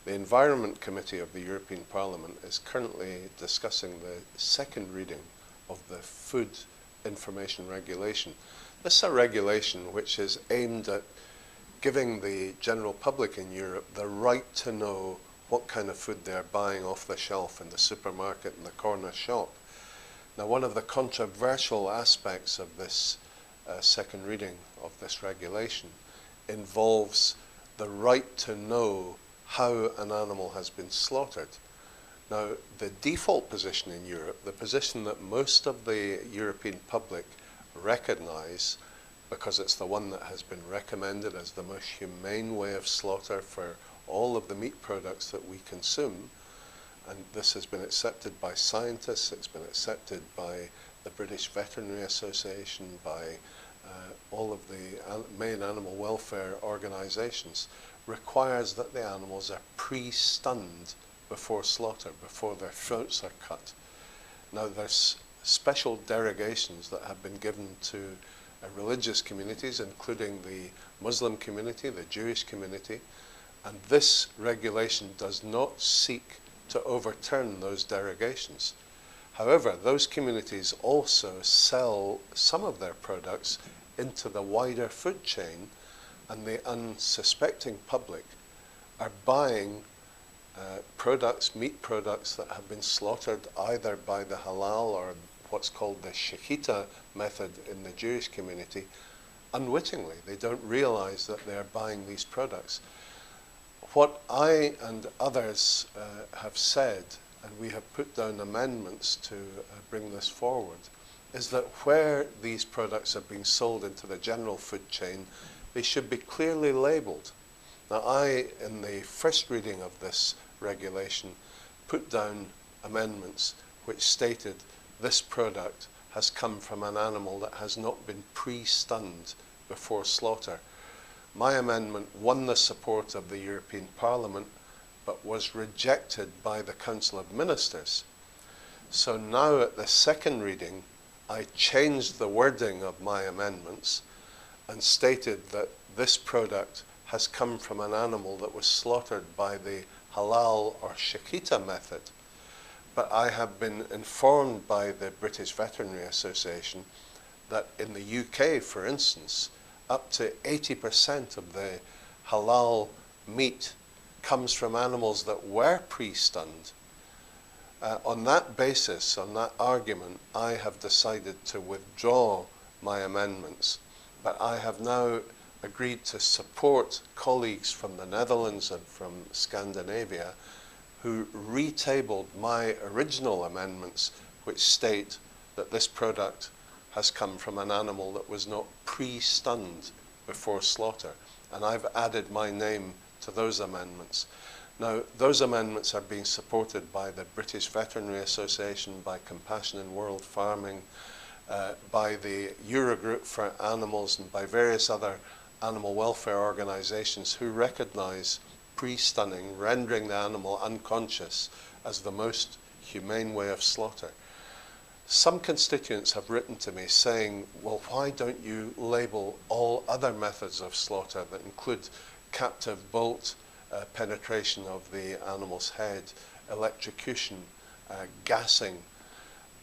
The Environment Committee of the European Parliament is currently discussing the second reading of the Food Information Regulation. This is a regulation which is aimed at giving the general public in Europe the right to know what kind of food they're buying off the shelf in the supermarket and the corner shop. Now, one of the controversial aspects of this second reading of this regulation involves the right to know how an animal has been slaughtered. Now, the default position in Europe, the position that most of the European public recognise, because it's the one that has been recommended as the most humane way of slaughter for all of the meat products that we consume, and this has been accepted by scientists, it's been accepted by the British Veterinary Association, by all of the main animal welfare organisations, requires that the animals are pre-stunned before slaughter, before their throats are cut. Now, there's special derogations that have been given to religious communities, including the Muslim community, the Jewish community, and this regulation does not seek to overturn those derogations. However, those communities also sell some of their products into the wider food chain, and the unsuspecting public are buying products, meat products that have been slaughtered either by the halal or what's called the shechita method in the Jewish community unwittingly. They don't realize that they're buying these products. What I and others have said, and we have put down amendments to bring this forward, is that where these products are being sold into the general food chain, they should be clearly labelled. Now, I, in the first reading of this regulation, put down amendments which stated this product has come from an animal that has not been pre-stunned before slaughter. My amendment won the support of the European Parliament, but was rejected by the Council of Ministers. So now at the second reading, I changed the wording of my amendments and stated that this product has come from an animal that was slaughtered by the halal or shechita method. But I have been informed by the British Veterinary Association that in the UK, for instance, up to 80% of the halal meat comes from animals that were pre-stunned. On that basis, on that argument, I have decided to withdraw my amendments, but I have now agreed to support colleagues from the Netherlands and from Scandinavia who retabled my original amendments, which state that this product has come from an animal that was not pre-stunned before slaughter. And I've added my name to those amendments. Now, those amendments are being supported by the British Veterinary Association, by Compassion in World Farming, by the Eurogroup for Animals, and by various other animal welfare organisations who recognise pre-stunning, rendering the animal unconscious, as the most humane way of slaughter. Some constituents have written to me saying, well, why don't you label all other methods of slaughter that include captive bolt penetration of the animal's head, electrocution, gassing.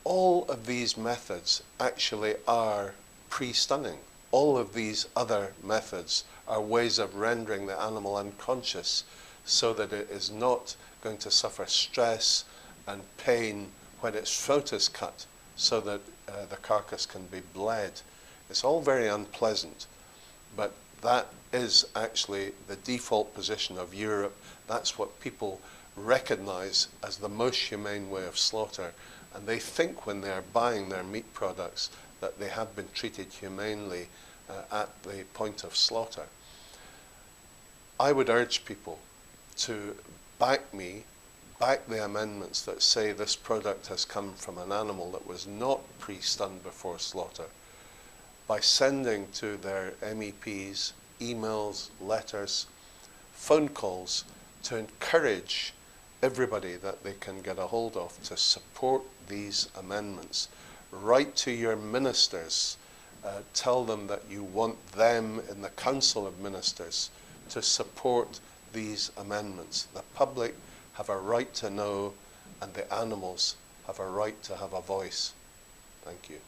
All of these methods actually are pre-stunning. All of these other methods are ways of rendering the animal unconscious so that it is not going to suffer stress and pain when its throat is cut, so that the carcass can be bled. It's all very unpleasant, but that is actually the default position of Europe. That's what people recognize as the most humane way of slaughter, and they think when they are buying their meat products that they have been treated humanely at the point of slaughter. I would urge people to back me, back the amendments that say this product has come from an animal that was not pre-stunned before slaughter, by sending to their MEPs emails, letters, phone calls to encourage everybody that they can get a hold of to support these amendments. Write to your ministers, tell them that you want them in the Council of Ministers to support these amendments. The public have a right to know, and the animals have a right to have a voice. Thank you.